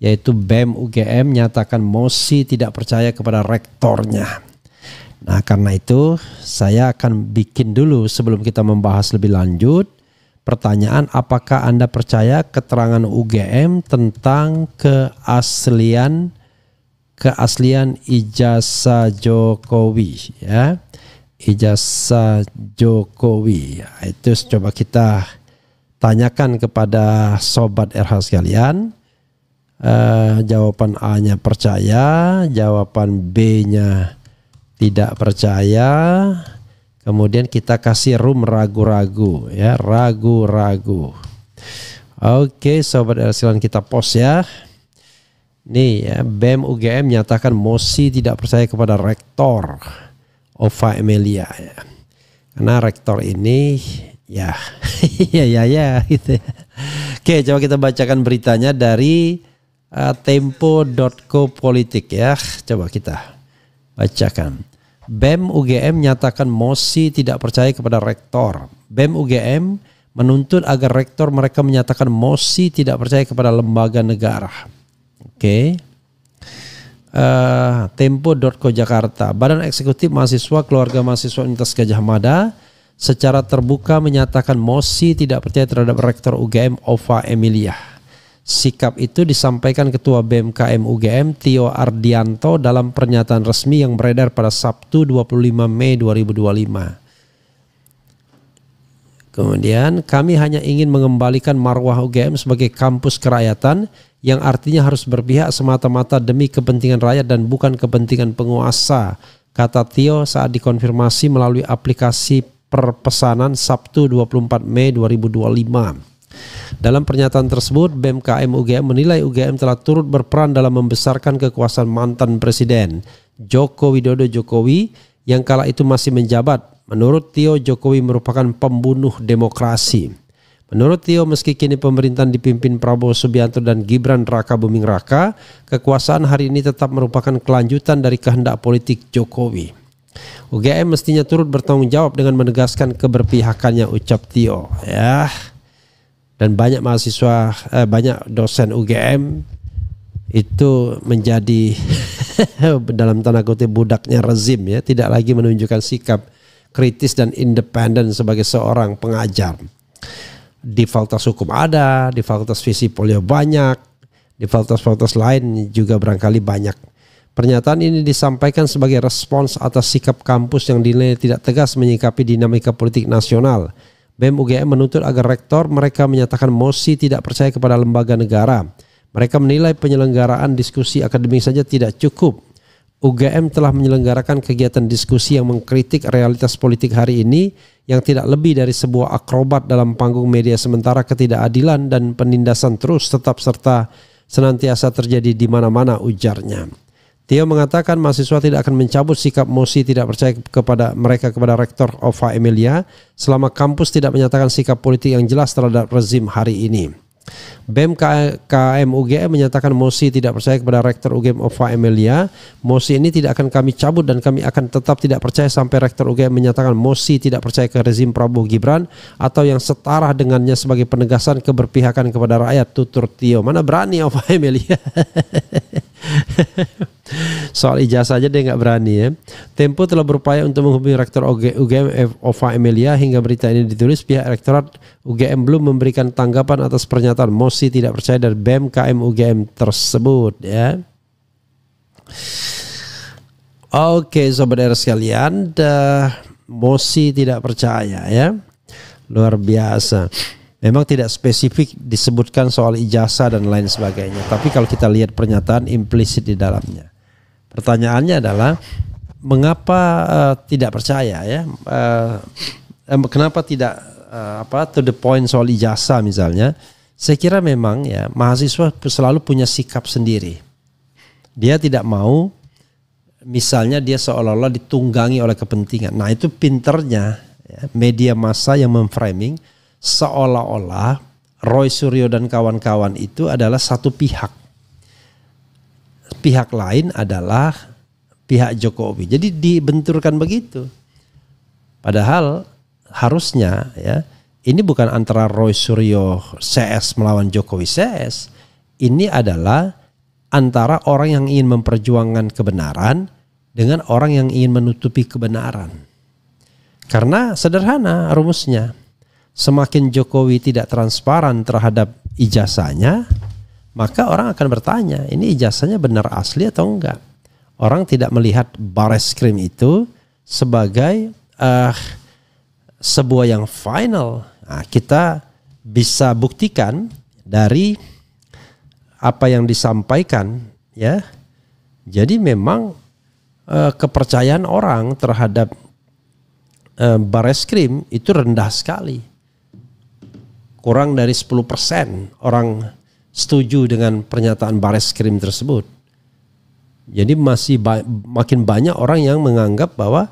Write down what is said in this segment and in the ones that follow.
yaitu BEM UGM nyatakan mosi tidak percaya kepada rektornya. Nah, karena itu saya akan bikin dulu sebelum kita membahas lebih lanjut pertanyaan, apakah Anda percaya keterangan UGM tentang keaslian ijazah Jokowi, ya? Ijazah Jokowi. Itu coba kita tanyakan kepada sobat RH sekalian. Jawaban A-nya percaya, jawaban B-nya tidak percaya. Kemudian kita kasih room ragu-ragu, ya, ragu-ragu. Oke, sobat RH sekalian, kita post ya. Nih ya, BEM UGM nyatakan mosi tidak percaya kepada rektor Ova Emilia, ya. Karena rektor ini ya ya gitu. Oke, coba kita bacakan beritanya dari tempo.co politik ya. Coba kita bacakan. BEM UGM nyatakan mosi tidak percaya kepada rektor. BEM UGM menuntut agar rektor mereka menyatakan mosi tidak percaya kepada lembaga negara. Oke. Tempo.co Jakarta. Badan Eksekutif Mahasiswa Keluarga Mahasiswa Universitas Gadjah Mada secara terbuka menyatakan mosi tidak percaya terhadap rektor UGM Ova Emilia. Sikap itu disampaikan Ketua BMKM UGM Tio Ardianto dalam pernyataan resmi yang beredar pada Sabtu 25 Mei 2025. Kemudian, kami hanya ingin mengembalikan marwah UGM sebagai kampus kerakyatan yang artinya harus berpihak semata-mata demi kepentingan rakyat dan bukan kepentingan penguasa, kata Tio saat dikonfirmasi melalui aplikasi perpesanan Sabtu 24 Mei 2025. Dalam pernyataan tersebut, BMKM UGM menilai UGM telah turut berperan dalam membesarkan kekuasaan mantan Presiden Joko Widodo Jokowi yang kala itu masih menjabat. Menurut Tio, Jokowi merupakan pembunuh demokrasi. Menurut Tio, meski kini pemerintahan dipimpin Prabowo Subianto dan Gibran Raka Buming Raka, kekuasaan hari ini tetap merupakan kelanjutan dari kehendak politik Jokowi. UGM mestinya turut bertanggung jawab dengan menegaskan keberpihakannya, ucap Tio. Ya. Dan banyak mahasiswa, banyak dosen UGM itu menjadi dalam tanda kutip budaknya rezim, ya, tidak lagi menunjukkan sikap kritis dan independen sebagai seorang pengajar. Di fakultas hukum ada, di fakultas Visipol banyak, di fakultas-fakultas lain juga barangkali banyak. Pernyataan ini disampaikan sebagai respons atas sikap kampus yang dinilai tidak tegas menyikapi dinamika politik nasional. BEM UGM menuntut agar rektor mereka menyatakan mosi tidak percaya kepada lembaga negara. Mereka menilai penyelenggaraan diskusi akademik saja tidak cukup. UGM telah menyelenggarakan kegiatan diskusi yang mengkritik realitas politik hari ini yang tidak lebih dari sebuah akrobat dalam panggung media sementara ketidakadilan dan penindasan terus tetap serta senantiasa terjadi di mana-mana, ujarnya. Tio mengatakan mahasiswa tidak akan mencabut sikap mosi tidak percaya kepada rektor Ova Emilia selama kampus tidak menyatakan sikap politik yang jelas terhadap rezim hari ini. BMKM UGM menyatakan mosi tidak percaya kepada rektor UGM Ova Emilia. Mosi ini tidak akan kami cabut dan kami akan tetap tidak percaya sampai rektor UGM menyatakan mosi tidak percaya ke rezim Prabowo Gibran atau yang setara dengannya sebagai penegasan keberpihakan kepada rakyat, tutur Tio. Mana berani Ova Emilia. Soal ijazah aja dia nggak berani, ya. Tempo telah berupaya untuk menghubungi rektor UGM Ova Emilia. Hingga berita ini ditulis, pihak rektorat UGM belum memberikan tanggapan atas pernyataan mosi tidak percaya dari BMKM UGM tersebut, ya. Oke, sobat RH sekalian, mosi tidak percaya, ya, luar biasa. Memang tidak spesifik disebutkan soal ijazah dan lain sebagainya. Tapi kalau kita lihat pernyataan implisit di dalamnya. Pertanyaannya adalah mengapa tidak percaya, ya? Kenapa tidak to the point soal ijazah misalnya? Saya kira memang, ya, mahasiswa selalu punya sikap sendiri. Dia tidak mau misalnya dia seolah-olah ditunggangi oleh kepentingan. Nah, itu pinternya, ya, media massa yang memframing seolah-olah Roy Suryo dan kawan-kawan itu adalah satu pihak. Pihak lain adalah pihak Jokowi. Jadi dibenturkan begitu. Padahal harusnya, ya, ini bukan antara Roy Suryo CS melawan Jokowi CS. Ini adalah antara orang yang ingin memperjuangkan kebenaran dengan orang yang ingin menutupi kebenaran. Karena sederhana rumusnya, semakin Jokowi tidak transparan terhadap ijazahnya, maka orang akan bertanya, ini ijazahnya benar asli atau enggak? Orang tidak melihat Bareskrim itu sebagai sebuah yang final. Nah, kita bisa buktikan dari apa yang disampaikan, ya. Jadi memang kepercayaan orang terhadap Bareskrim itu rendah sekali. Kurang dari 10% orang setuju dengan pernyataan Bareskrim tersebut. Jadi masih makin banyak orang yang menganggap bahwa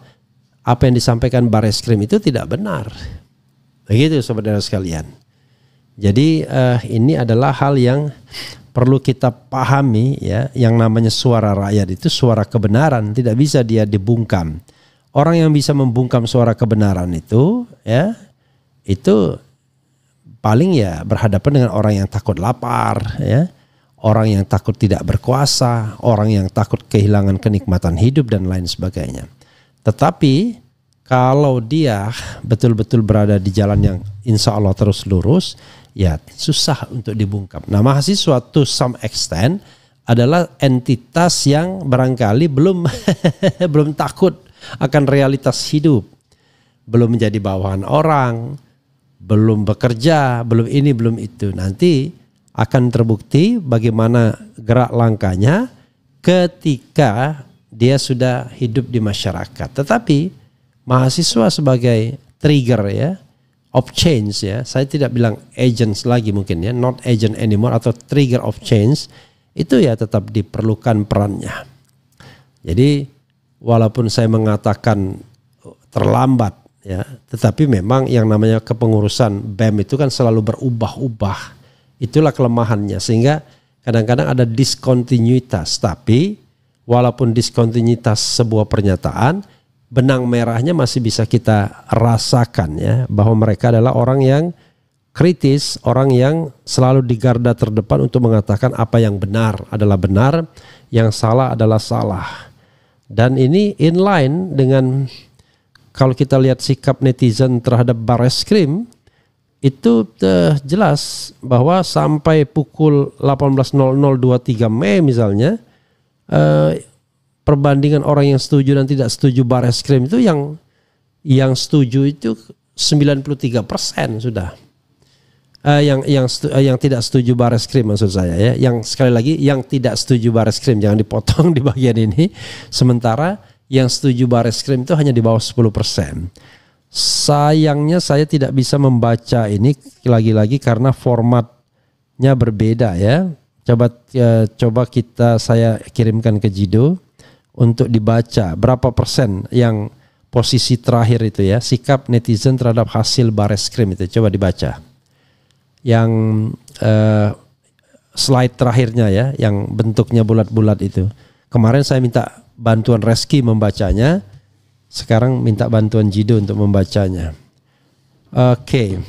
apa yang disampaikan Bareskrim itu tidak benar. Begitu saudara sekalian. Jadi ini adalah hal yang perlu kita pahami, ya. Yang namanya suara rakyat itu suara kebenaran, tidak bisa dia dibungkam. Orang yang bisa membungkam suara kebenaran itu, ya, itu paling ya berhadapan dengan orang yang takut lapar, ya, orang yang takut tidak berkuasa, orang yang takut kehilangan kenikmatan hidup dan lain sebagainya. Tetapi kalau dia betul-betul berada di jalan yang insya Allah terus lurus, ya susah untuk dibungkam. Nah, mahasiswa to some extent adalah entitas yang barangkali belum belum takut akan realitas hidup, belum menjadi bawahan orang, belum bekerja, belum ini, belum itu. Nanti akan terbukti bagaimana gerak langkahnya ketika dia sudah hidup di masyarakat. Tetapi mahasiswa sebagai trigger, ya, of change, ya. Saya tidak bilang agents lagi mungkin, ya, not agent anymore, atau trigger of change, itu ya tetap diperlukan perannya. Jadi walaupun saya mengatakan terlambat, ya, tetapi memang yang namanya kepengurusan BEM itu kan selalu berubah-ubah. Itulah kelemahannya, sehingga kadang-kadang ada diskontinuitas. Tapi walaupun diskontinuitas sebuah pernyataan, benang merahnya masih bisa kita rasakan, ya, bahwa mereka adalah orang yang kritis, orang yang selalu di garda terdepan untuk mengatakan apa yang benar adalah benar, yang salah adalah salah. Dan ini inline dengan kalau kita lihat sikap netizen terhadap Bareskrim, itu jelas bahwa sampai pukul 18.00 23 Mei misalnya, perbandingan orang yang setuju dan tidak setuju Bareskrim itu yang setuju itu 93% sudah. Yang tidak setuju Bareskrim maksud saya, ya. Yang sekali lagi yang tidak setuju Bareskrim jangan dipotong di bagian ini. Sementara yang setuju Bareskrim itu hanya di bawah 10%. Sayangnya saya tidak bisa membaca ini lagi-lagi karena formatnya berbeda, ya. Coba saya kirimkan ke Jido untuk dibaca berapa persen yang posisi terakhir itu, ya, sikap netizen terhadap hasil Bareskrim itu. Coba dibaca. Yang slide terakhirnya, ya, yang bentuknya bulat-bulat itu. Kemarin saya minta bantuan Reski membacanya, sekarang minta bantuan Jido untuk membacanya. Oke.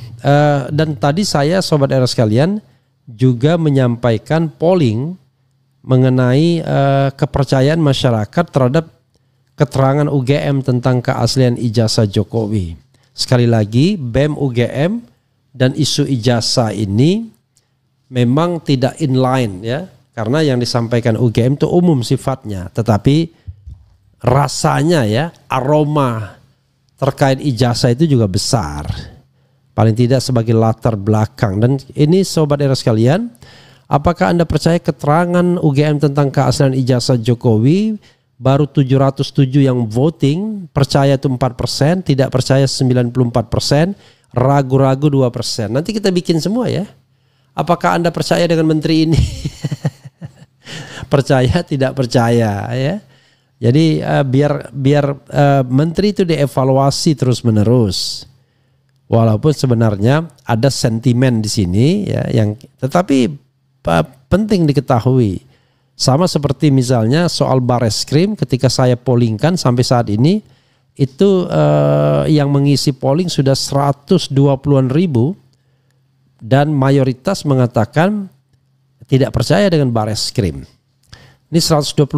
Dan tadi saya, sobat era sekalian, juga menyampaikan polling mengenai kepercayaan masyarakat terhadap keterangan UGM tentang keaslian ijazah Jokowi. Sekali lagi, BEM UGM dan isu ijazah ini memang tidak inline, ya, karena yang disampaikan UGM itu umum sifatnya, tetapi rasanya, ya, aroma terkait ijazah itu juga besar, paling tidak sebagai latar belakang. Dan ini sobat era sekalian, apakah Anda percaya keterangan UGM tentang keaslian ijazah Jokowi? Baru 707 yang voting, percaya itu 4%, tidak percaya 94%, ragu-ragu 2%. Nanti kita bikin semua, ya. Apakah Anda percaya dengan menteri ini? Percaya, tidak percaya, ya. Jadi biar menteri itu dievaluasi terus-menerus. Walaupun sebenarnya ada sentimen di sini, ya, yang tetapi penting diketahui. Sama seperti misalnya soal Bareskrim, ketika saya pollingkan sampai saat ini itu yang mengisi polling sudah 120-an ribu dan mayoritas mengatakan tidak percaya dengan Bareskrim. Ini 126.000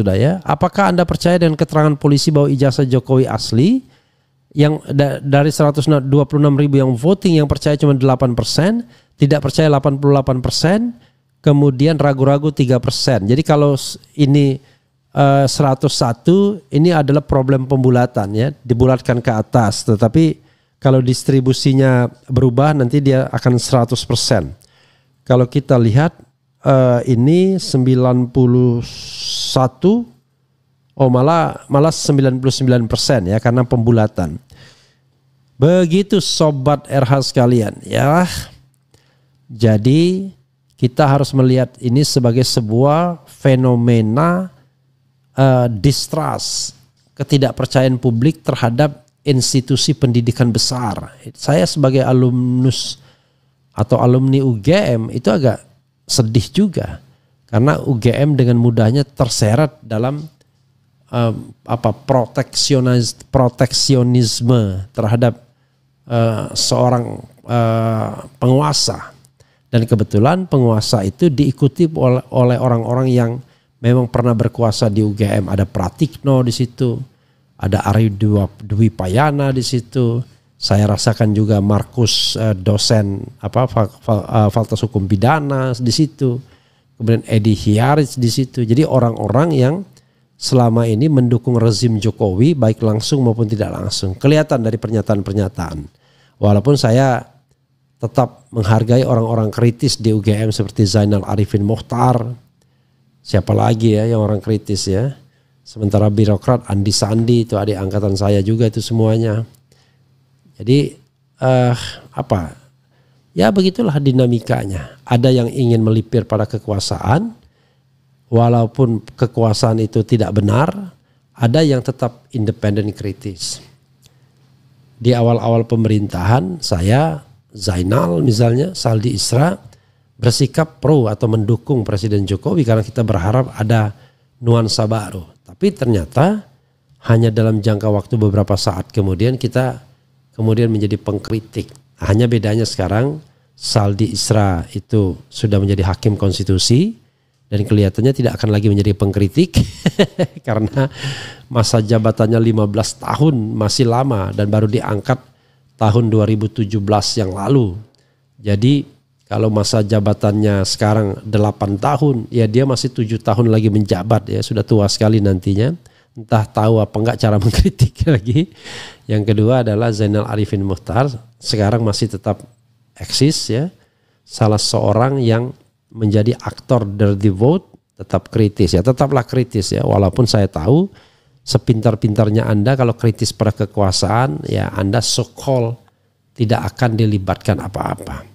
sudah ya. Apakah Anda percaya dengan keterangan polisi bahwa ijazah Jokowi asli? Yang dari 126.000 yang voting, yang percaya cuma 8%, tidak percaya 88%, kemudian ragu-ragu 3%. Jadi kalau ini 101, ini adalah problem pembulatan ya, dibulatkan ke atas. Tetapi kalau distribusinya berubah nanti dia akan 100%. Kalau kita lihat ini 91, malah 99% ya, karena pembulatan. Begitu sobat RH sekalian ya. Jadi kita harus melihat ini sebagai sebuah fenomena distrust, ketidakpercayaan publik terhadap institusi pendidikan besar. Saya sebagai alumnus atau alumni UGM itu agak sedih juga, karena UGM dengan mudahnya terseret dalam proteksionisme terhadap seorang penguasa, dan kebetulan penguasa itu diikuti oleh orang-orang yang memang pernah berkuasa di UGM. Ada Pratikno di situ, ada Ari Dwi Payana di situ. Saya rasakan juga Markus dosen Fakultas Hukum Pidana di situ. Kemudian Edi Hiaris di situ. Jadi orang-orang yang selama ini mendukung rezim Jokowi baik langsung maupun tidak langsung. Kelihatan dari pernyataan-pernyataan. Walaupun saya tetap menghargai orang-orang kritis di UGM seperti Zainal Arifin Mokhtar. Siapa lagi ya yang orang kritis ya. Sementara birokrat Andi Sandi itu adik angkatan saya juga itu semuanya. Jadi ya begitulah dinamikanya. Ada yang ingin melipir pada kekuasaan, walaupun kekuasaan itu tidak benar. Ada yang tetap independen kritis. Di awal-awal pemerintahan saya, Zainal misalnya, Saldi Isra bersikap pro atau mendukung Presiden Jokowi karena kita berharap ada nuansa baru. Tapi ternyata hanya dalam jangka waktu beberapa saat kemudian kita kemudian menjadi pengkritik. Hanya bedanya sekarang Saldi Isra itu sudah menjadi hakim konstitusi dan kelihatannya tidak akan lagi menjadi pengkritik karena masa jabatannya 15 tahun masih lama dan baru diangkat tahun 2017 yang lalu. Jadi kalau masa jabatannya sekarang 8 tahun, ya dia masih 7 tahun lagi menjabat ya, sudah tua sekali nantinya. Entah tahu apa enggak cara mengkritik lagi. Yang kedua adalah Zainal Arifin Mokhtar sekarang masih tetap eksis ya. Salah seorang yang menjadi aktor dirty vote, tetap kritis ya, tetaplah kritis ya. Walaupun saya tahu sepintar-pintarnya Anda kalau kritis pada kekuasaan ya Anda so-called tidak akan dilibatkan apa-apa.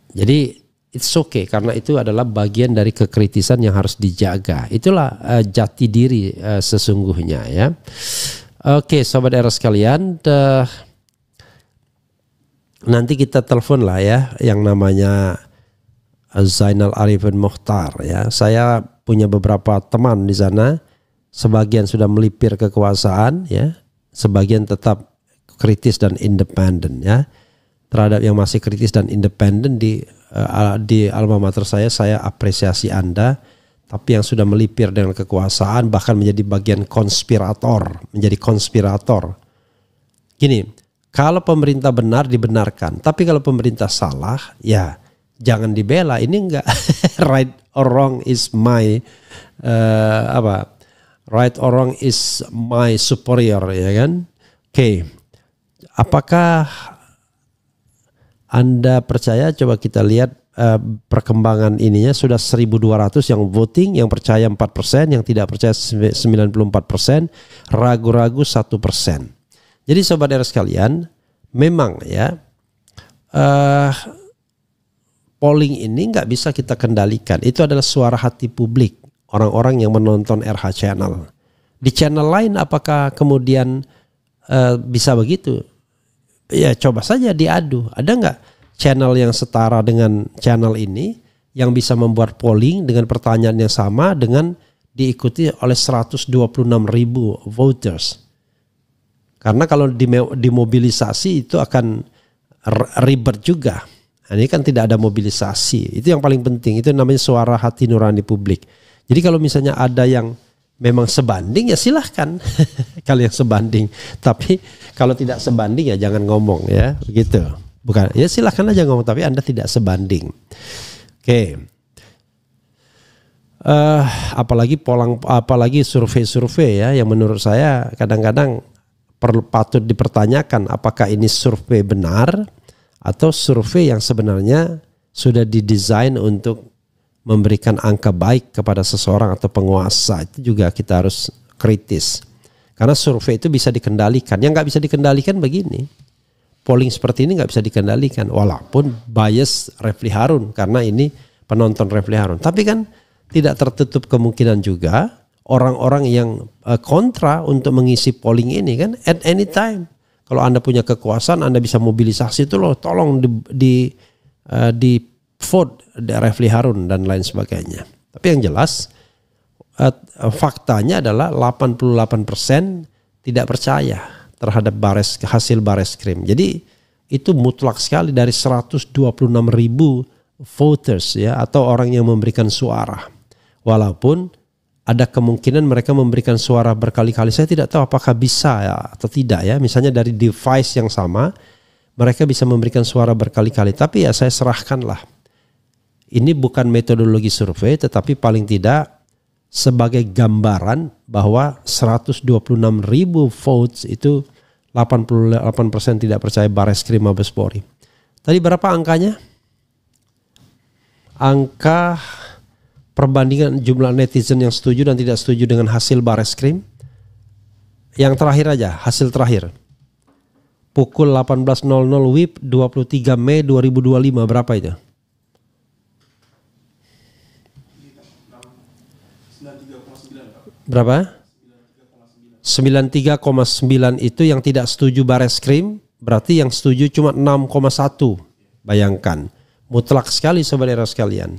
Jadi it's okay karena itu adalah bagian dari kekritisan yang harus dijaga. Itulah jati diri sesungguhnya ya. Oke, sobat era sekalian, nanti kita telepon lah ya yang namanya Zainal Arifin Mokhtar ya. Saya punya beberapa teman di sana, sebagian sudah melipir kekuasaan ya, sebagian tetap kritis dan independen ya. Terhadap yang masih kritis dan independen di alma mater saya apresiasi Anda. Tapi yang sudah melipir dengan kekuasaan bahkan menjadi bagian konspirator, menjadi konspirator. Gini, kalau pemerintah benar dibenarkan, tapi kalau pemerintah salah ya jangan dibela. Ini enggak right or wrong is my right or wrong is my superior ya kan. Oke. Apakah Anda percaya? Coba kita lihat perkembangan ininya. Sudah 1.200 yang voting, yang percaya 4%, yang tidak percaya 94%, ragu-ragu 1%. Jadi sobat era sekalian, memang ya polling ini nggak bisa kita kendalikan. Itu adalah suara hati publik, orang-orang yang menonton RH Channel. Di channel lain apakah kemudian bisa begitu? Ya coba saja diadu. Ada nggak channel yang setara dengan channel ini yang bisa membuat polling dengan pertanyaan yang sama dengan diikuti oleh 126.000 voters? Karena kalau dimobilisasi itu akan ribet juga. Nah, ini kan tidak ada mobilisasi. Itu yang paling penting. Itu namanya suara hati nurani publik. Jadi kalau misalnya ada yang memang sebanding ya silahkan. Kalau yang sebanding. Tapi kalau tidak sebanding ya jangan ngomong ya. Begitu. Bukan. Ya silahkan aja ngomong. Tapi Anda tidak sebanding. Oke. Apalagi survei-survei ya. Yang menurut saya kadang-kadang patut dipertanyakan. Apakah ini survei benar? Atau survei yang sebenarnya sudah didesain untuk memberikan angka baik kepada seseorang atau penguasa. Itu juga kita harus kritis. Karena survei itu bisa dikendalikan. Yang nggak bisa dikendalikan begini. Polling seperti ini nggak bisa dikendalikan. Walaupun bias Refli Harun. Karena ini penonton Refli Harun. Tapi kan tidak tertutup kemungkinan juga orang-orang yang kontra untuk mengisi polling ini kan at any time. Kalau Anda punya kekuasaan, Anda bisa mobilisasi itu loh, tolong di vote Refli Harun dan lain sebagainya. Tapi yang jelas faktanya adalah 88% tidak percaya terhadap hasil Bareskrim. Jadi itu mutlak sekali dari 126.000 voters ya, atau orang yang memberikan suara. Walaupun ada kemungkinan mereka memberikan suara berkali-kali. Saya tidak tahu apakah bisa ya, atau tidak ya. Misalnya dari device yang sama, mereka bisa memberikan suara berkali-kali. Tapi ya saya serahkanlah. Ini bukan metodologi survei, tetapi paling tidak sebagai gambaran bahwa 126.000 votes itu 88% tidak percaya Bareskrim Mabes Polri. Tadi berapa angkanya? Angka perbandingan jumlah netizen yang setuju dan tidak setuju dengan hasil Bareskrim. Yang terakhir aja, hasil terakhir. Pukul 18.00 WIB 23 Mei 2025 berapa itu? 93,9. Berapa? 93,9 itu yang tidak setuju Bareskrim, berarti yang setuju cuma 6,1. Bayangkan, mutlak sekali saudara sekalian.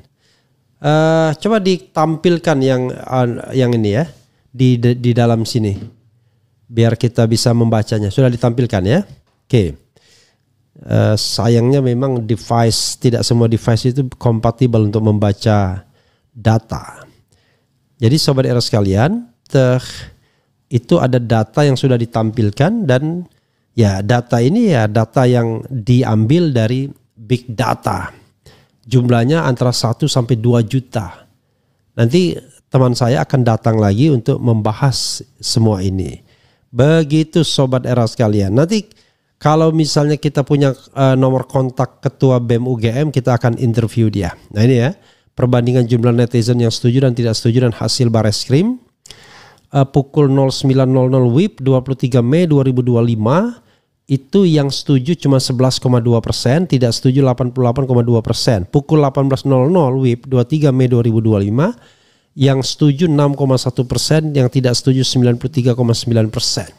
Coba ditampilkan yang ini ya di dalam sini biar kita bisa membacanya. Sudah ditampilkan ya. Oke. Sayangnya memang tidak semua device itu kompatibel untuk membaca data. Jadi sobat era sekalian, itu ada data yang sudah ditampilkan dan ya data ini ya data yang diambil dari big data. Jumlahnya antara 1 sampai 2 juta. Nanti teman saya akan datang lagi untuk membahas semua ini. Begitu sobat era sekalian. Nanti kalau misalnya kita punya nomor kontak ketua BEM UGM, kita akan interview dia. Nah ini ya, perbandingan jumlah netizen yang setuju dan tidak setuju dan hasil Bareskrim. Pukul 09.00 WIB 23 Mei 2025. Itu yang setuju cuma 11,2%, tidak setuju 88,2%. Pukul 18.00 WIB 23 Mei 2025, yang setuju 6,1%, yang tidak setuju 93,9%.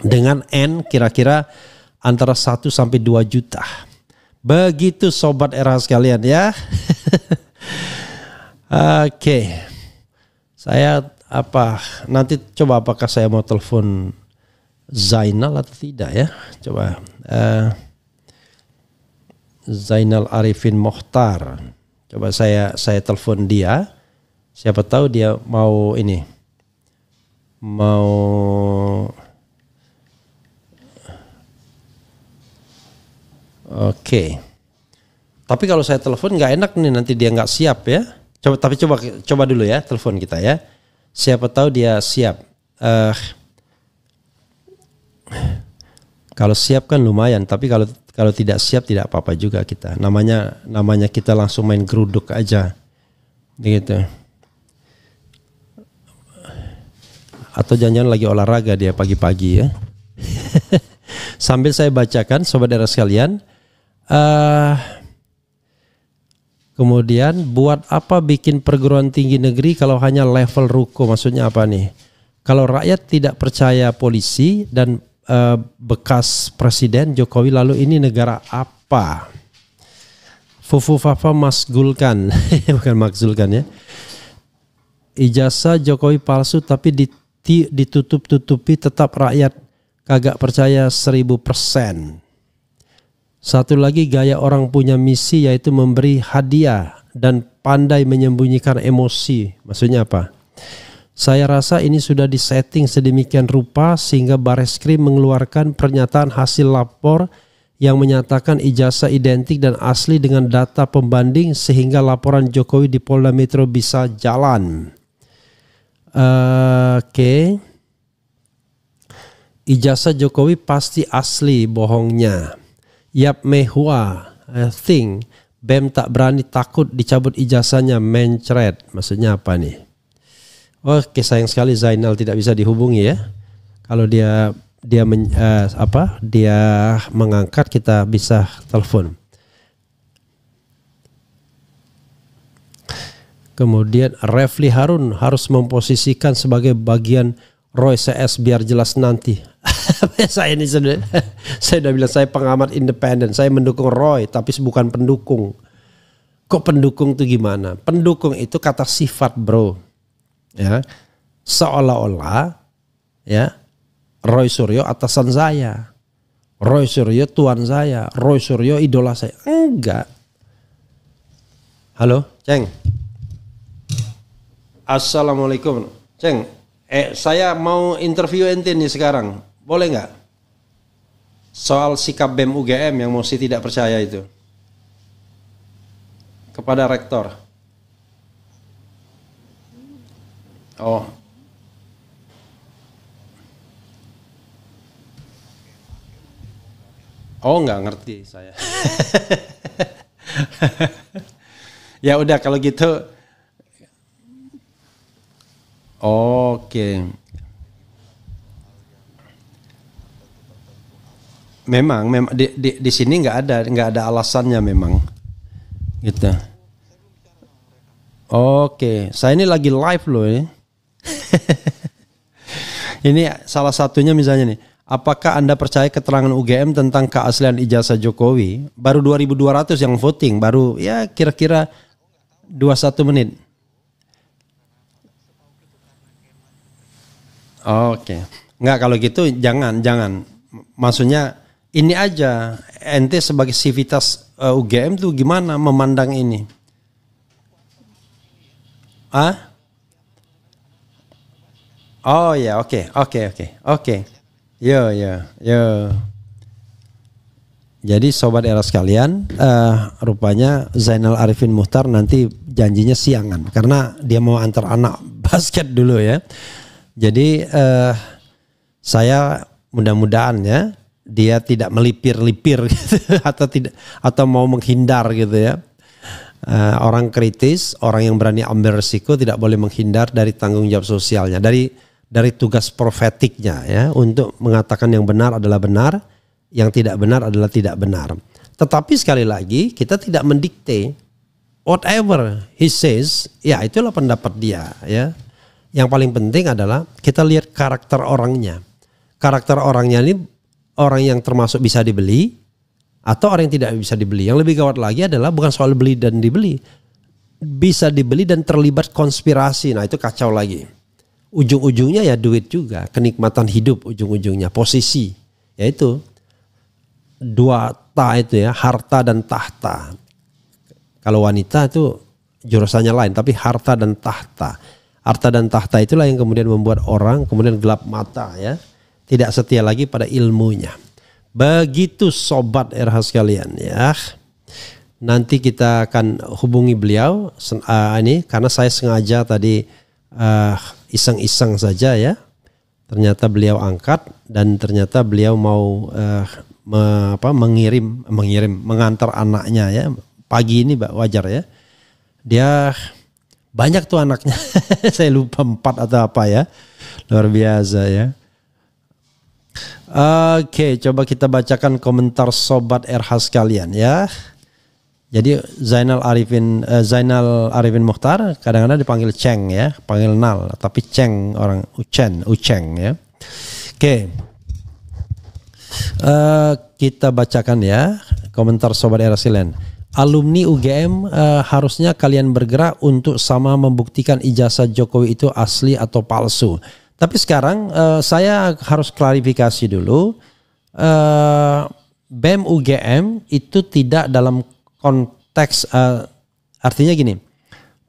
Dengan N kira-kira antara 1 sampai 2 juta. Begitu sobat era sekalian ya. Oke. Saya nanti coba apakah saya mau telepon Zainal atau tidak ya, coba Zainal Arifin Mokhtar, coba saya telepon dia, siapa tahu dia mau oke. Tapi kalau saya telepon nggak enak nih, nanti dia nggak siap ya. Coba dulu ya telepon kita ya, siapa tahu dia siap. Kalau siap kan lumayan, tapi kalau tidak siap tidak apa-apa juga kita. Namanya kita langsung main geruduk aja, gitu. Atau jangan-jangan lagi olahraga dia pagi-pagi ya. Sambil saya bacakan saudara sekalian. Kemudian buat apa bikin perguruan tinggi negeri kalau hanya level ruko? Maksudnya apa nih? Kalau rakyat tidak percaya polisi dan bekas presiden Jokowi, lalu ini negara apa? Fufu Fafa Masgulkan, bukan Makzulkan ya. Ijazah Jokowi palsu tapi ditutup-tutupi, tetap rakyat kagak percaya 1000%. Satu lagi gaya orang punya misi yaitu memberi hadiah dan pandai menyembunyikan emosi. Maksudnya apa? Saya rasa ini sudah disetting sedemikian rupa sehingga Bareskrim mengeluarkan pernyataan hasil lapor yang menyatakan ijazah identik dan asli dengan data pembanding sehingga laporan Jokowi di Polda Metro bisa jalan. Oke. Ijazah Jokowi pasti asli, bohongnya. Yap mehua, I think BEM tak berani takut dicabut ijazahnya, mencret. Maksudnya apa nih? Oke, sayang sekali Zainal tidak bisa dihubungi ya. Kalau dia mengangkat, kita bisa telepon. Kemudian Refli Harun harus memposisikan sebagai bagian Roy CS biar jelas nanti. Saya ini saya udah bilang saya pengamat independen, saya mendukung Roy tapi bukan pendukung. Kok pendukung tuh gimana? Pendukung itu kata sifat, bro. Ya, seolah-olah ya Roy Suryo atasan saya, Roy Suryo tuan saya, Roy Suryo idola saya. Enggak. Halo, Ceng. Assalamualaikum, Ceng. Saya mau interview ente nih sekarang, boleh nggak? Soal sikap BEM UGM yang mesti tidak percaya itu kepada rektor. Oh. Oh, nggak ngerti saya. Ya udah kalau gitu. Oke. Memang di sini nggak ada alasannya memang. Gitu. Oke, saya ini lagi live loh ya. Ini salah satunya misalnya nih. Apakah Anda percaya keterangan UGM tentang keaslian ijazah Jokowi? Baru 2.200 yang voting, baru ya kira-kira 21 menit. Oke. Enggak, kalau gitu jangan. Maksudnya ini aja, ente sebagai sivitas UGM tuh gimana memandang ini? Oh ya, oke. Yo. Jadi sobat era sekalian, rupanya Zainal Arifin Muchtar nanti janjinya siangan karena dia mau antar anak basket dulu ya. Jadi saya mudah-mudahan ya dia tidak melipir-lipir gitu, atau mau menghindar gitu ya. Orang kritis, orang yang berani ambil resiko tidak boleh menghindar dari tanggung jawab sosialnya, dari tugas profetiknya ya, untuk mengatakan yang benar adalah benar, yang tidak benar adalah tidak benar. Tetapi sekali lagi kita tidak mendikte, whatever he says, ya itulah pendapat dia ya. Yang paling penting adalah kita lihat karakter orangnya. Karakter orangnya ini orang yang termasuk bisa dibeli atau orang yang tidak bisa dibeli. Yang lebih gawat lagi adalah bukan soal beli dan dibeli. Bisa dibeli dan terlibat konspirasi. Nah itu kacau lagi. Ujung-ujungnya ya duit juga. Kenikmatan hidup ujung-ujungnya. Posisi. Yaitu dua ta itu ya. Harta dan tahta. Kalau wanita itu jurusannya lain. Tapi harta dan tahta. Harta dan tahta itulah yang kemudian membuat orang kemudian gelap mata ya. Tidak setia lagi pada ilmunya. Begitu sobat RH sekalian ya. Nanti kita akan hubungi beliau ini karena saya sengaja tadi iseng-iseng saja ya. Ternyata beliau angkat dan ternyata beliau mau mengantar anaknya ya. Pagi ini wajar ya. Dia banyak tuh anaknya. Saya lupa 4 atau apa ya. Luar biasa ya. Oke, coba kita bacakan komentar sobat RH sekalian ya. Jadi Zainal Arifin Muchtar kadang-kadang dipanggil Ceng ya, panggil Nal, tapi Ceng orang Uceng ya. Oke. Kita bacakan ya komentar sobat RH sekalian. Alumni UGM harusnya kalian bergerak untuk sama membuktikan ijazah Jokowi itu asli atau palsu. Tapi sekarang saya harus klarifikasi dulu. BEM UGM itu tidak dalam konteks, artinya gini,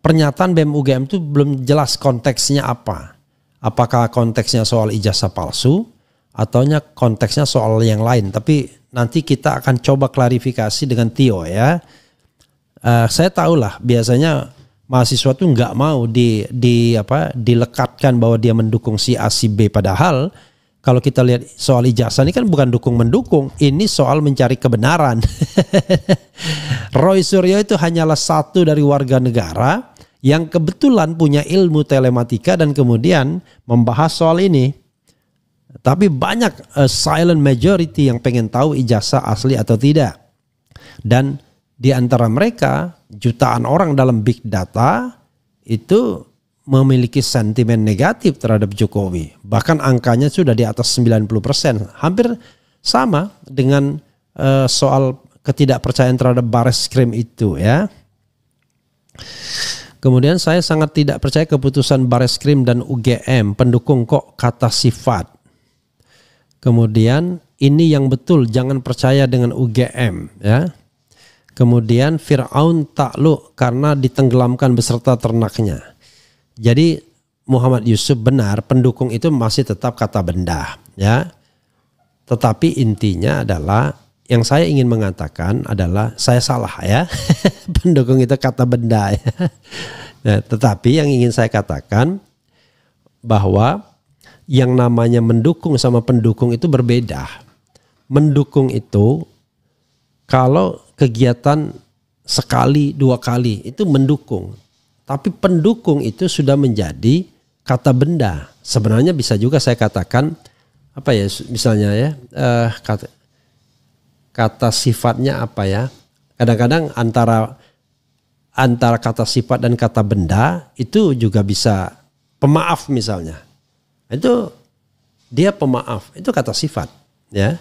pernyataan BEM UGM itu belum jelas konteksnya apa. Apakah konteksnya soal ijazah palsu ataunya konteksnya soal yang lain. Tapi nanti kita akan coba klarifikasi dengan Tio ya. Saya tahulah biasanya mahasiswa tuh nggak mau dilekatkan bahwa dia mendukung si A si B, padahal kalau kita lihat soal ijazah ini kan bukan dukung-mendukung, ini soal mencari kebenaran. Roy Suryo itu hanyalah satu dari warga negara yang kebetulan punya ilmu telematika dan kemudian membahas soal ini. Tapi banyak silent majority yang pengen tahu ijazah asli atau tidak. Dan di antara mereka jutaan orang dalam big data itu memiliki sentimen negatif terhadap Jokowi. Bahkan angkanya sudah di atas 90%. Hampir sama dengan soal ketidakpercayaan terhadap Bareskrim itu ya. Kemudian saya sangat tidak percaya keputusan Bareskrim dan UGM. Pendukung kok kata sifat. Kemudian ini yang betul, jangan percaya dengan UGM ya. Kemudian Fir'aun takluk karena ditenggelamkan beserta ternaknya. Jadi Muhammad Yusuf benar, pendukung itu masih tetap kata benda ya. Tetapi intinya adalah yang saya ingin mengatakan adalah saya salah ya. Pendukung itu kata benda ya. Nah, tetapi yang ingin saya katakan bahwa yang namanya mendukung sama pendukung itu berbeda. Mendukung itu kalau kegiatan sekali dua kali itu mendukung. Tapi pendukung itu sudah menjadi kata benda. Sebenarnya bisa juga saya katakan apa ya, misalnya ya kata sifatnya apa ya. Kadang-kadang antara kata sifat dan kata benda itu juga bisa pemaaf misalnya. Itu dia pemaaf, itu kata sifat ya.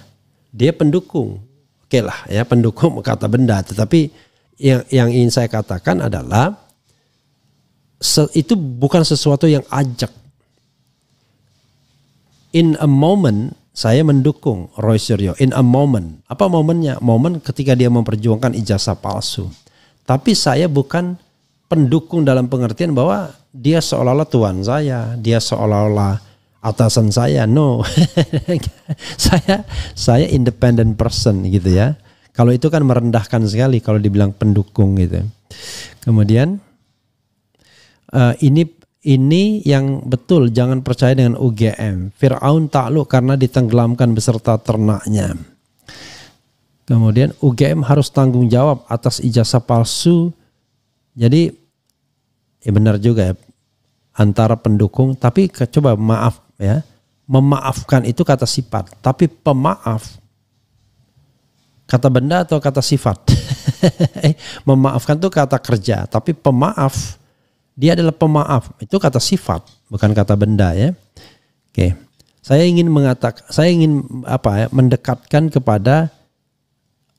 Dia pendukung. Oke lah ya, pendukung kata benda, tetapi yang ingin saya katakan adalah itu bukan sesuatu yang ajak. In a moment saya mendukung Roy Suryo. In a moment. Apa momennya? Momen ketika dia memperjuangkan ijazah palsu. Tapi saya bukan pendukung dalam pengertian bahwa dia seolah-olah tuan saya, dia seolah-olah atasan saya. No. saya independent person gitu ya. Kalau itu kan merendahkan sekali kalau dibilang pendukung gitu. Kemudian ini yang betul, jangan percaya dengan UGM. Fir'aun takluk karena ditenggelamkan beserta ternaknya. Kemudian UGM harus tanggung jawab atas ijazah palsu. Jadi ya benar juga ya, antara pendukung, tapi coba maaf ya. Memaafkan itu kata sifat, tapi pemaaf kata benda atau kata sifat? Memaafkan itu kata kerja, tapi pemaaf dia adalah pemaaf, itu kata sifat, bukan kata benda ya. Oke, saya ingin mendekatkan kepada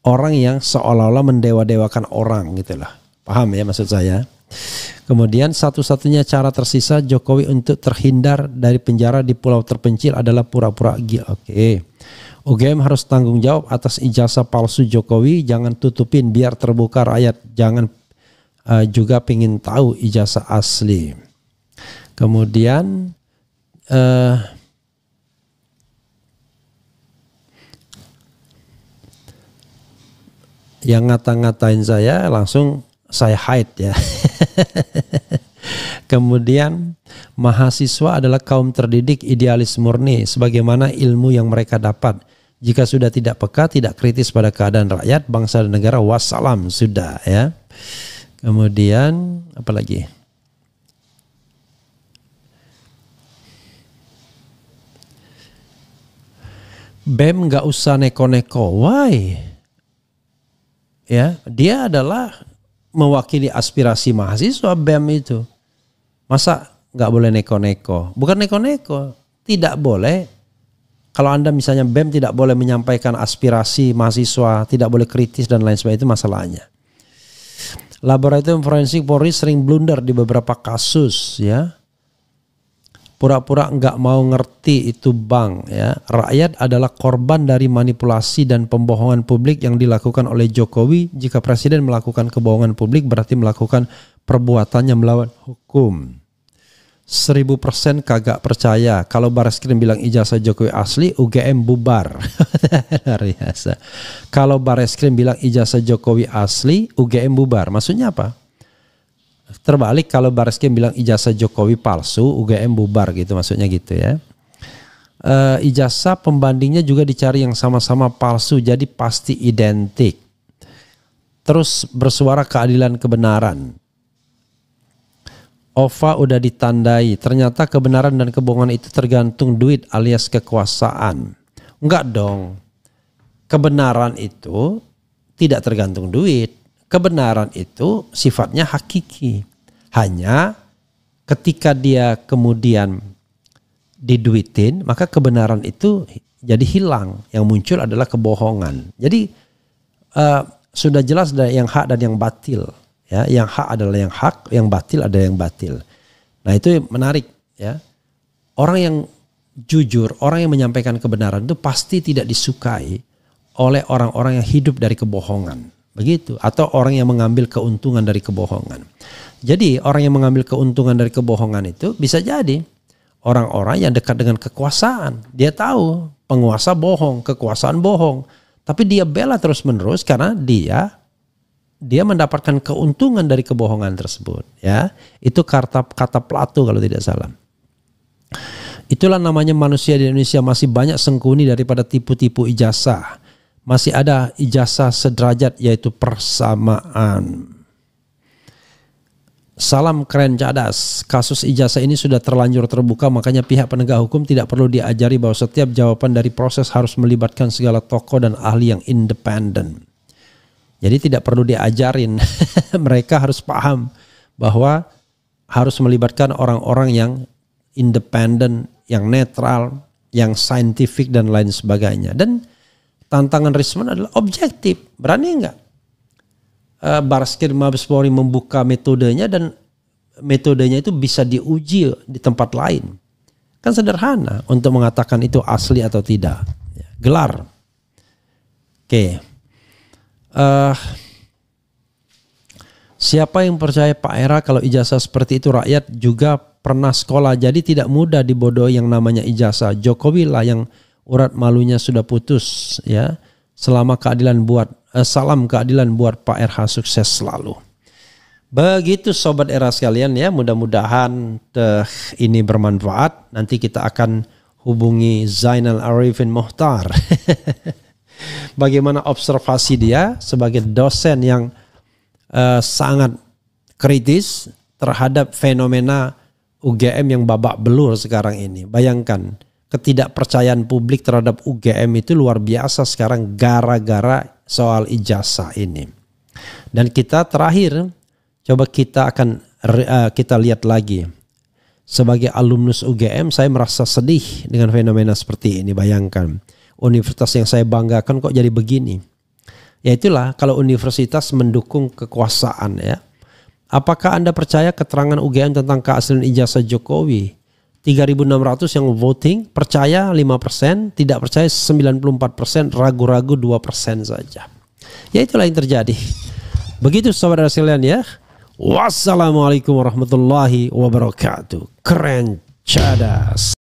orang yang seolah-olah mendewa-dewakan orang gitulah. Paham ya maksud saya? Kemudian satu-satunya cara tersisa Jokowi untuk terhindar dari penjara di pulau terpencil adalah pura-pura gila. Oke. UGM harus tanggung jawab atas ijazah palsu Jokowi, jangan tutupin biar terbuka rakyat, jangan juga pengen tahu ijazah asli. Kemudian yang ngata-ngatain saya langsung saya hide ya. Kemudian mahasiswa adalah kaum terdidik idealis murni sebagaimana ilmu yang mereka dapat. Jika sudah tidak peka, tidak kritis pada keadaan rakyat, bangsa dan negara, wassalam, sudah ya. Kemudian apa lagi? BEM nggak usah neko-neko. Why? Ya, dia adalah mewakili aspirasi mahasiswa BEM itu. Masa nggak boleh neko-neko? Bukan neko-neko, tidak boleh. Kalau Anda misalnya BEM tidak boleh menyampaikan aspirasi mahasiswa, tidak boleh kritis dan lain sebagainya, itu masalahnya. Laboratorium forensik Polri sering blunder di beberapa kasus ya. pura-pura nggak mau ngerti itu bank ya. Rakyat adalah korban dari manipulasi dan pembohongan publik yang dilakukan oleh Jokowi. Jika presiden melakukan kebohongan publik berarti melakukan perbuatannya melawan hukum. 1000% kagak percaya. Kalau Bareskrim bilang ijazah Jokowi asli, UGM bubar. Luar biasa. Kalau Bareskrim bilang ijazah Jokowi asli, UGM bubar. Maksudnya apa? Terbalik, kalau Bareskrim bilang ijazah Jokowi palsu, UGM bubar gitu, maksudnya gitu ya. Ijazah pembandingnya juga dicari yang sama-sama palsu, jadi pasti identik. Terus bersuara keadilan kebenaran. OVA udah ditandai, ternyata kebenaran dan kebohongan itu tergantung duit alias kekuasaan. Enggak dong. Kebenaran itu tidak tergantung duit. Kebenaran itu sifatnya hakiki. Hanya ketika dia kemudian diduitin, maka kebenaran itu jadi hilang. Yang muncul adalah kebohongan. Jadi sudah jelas ada yang hak dan yang batil. Ya, yang hak adalah yang hak, yang batil ada yang batil. Nah itu menarik ya. Orang yang jujur, orang yang menyampaikan kebenaran itu pasti tidak disukai oleh orang-orang yang hidup dari kebohongan. Begitu, atau orang yang mengambil keuntungan dari kebohongan. Jadi orang yang mengambil keuntungan dari kebohongan itu bisa jadi orang-orang yang dekat dengan kekuasaan. Dia tahu penguasa bohong, kekuasaan bohong, tapi dia bela terus-menerus karena dia mendapatkan keuntungan dari kebohongan tersebut. Ya, itu kata Plato kalau tidak salah. Itulah namanya manusia di Indonesia masih banyak sengkuni daripada tipu-tipu ijazah. Masih ada ijazah sederajat yaitu persamaan. Salam keren cadas. Kasus ijazah ini sudah terlanjur terbuka, makanya pihak penegak hukum tidak perlu diajari bahwa setiap jawaban dari proses harus melibatkan segala tokoh dan ahli yang independen. Jadi tidak perlu diajarin. Mereka harus paham bahwa harus melibatkan orang-orang yang independen, yang netral, yang saintifik dan lain sebagainya. Dan tantangan Risman adalah objektif. Berani enggak Bareskrim Mabes Polri membuka metodenya dan metodenya itu bisa diuji di tempat lain? Kan sederhana untuk mengatakan itu asli atau tidak. Gelar. Oke. Siapa yang percaya Pak Era kalau ijazah seperti itu rakyat juga pernah sekolah, jadi tidak mudah dibodohi yang namanya ijazah. Jokowi lah yang urat malunya sudah putus ya. Salam keadilan buat Pak RH, sukses selalu. Begitu sobat Era sekalian ya, mudah-mudahan ini bermanfaat. Nanti kita akan hubungi Zainal Arifin Mohtar. Bagaimana observasi dia sebagai dosen yang sangat kritis terhadap fenomena UGM yang babak belur sekarang ini. Bayangkan, ketidakpercayaan publik terhadap UGM itu luar biasa sekarang gara-gara soal ijazah ini. Dan kita terakhir, coba kita lihat lagi. Sebagai alumnus UGM, saya merasa sedih dengan fenomena seperti ini. Bayangkan, universitas yang saya banggakan kok jadi begini. Ya itulah kalau universitas mendukung kekuasaan ya. Apakah Anda percaya keterangan UGM tentang keaslian ijazah Jokowi? 3.600 yang voting, percaya 5%, tidak percaya 94%, ragu-ragu 2% saja. Ya itulah yang terjadi. Begitu saudara sekalian ya. Wassalamualaikum warahmatullahi wabarakatuh. Keren cadas.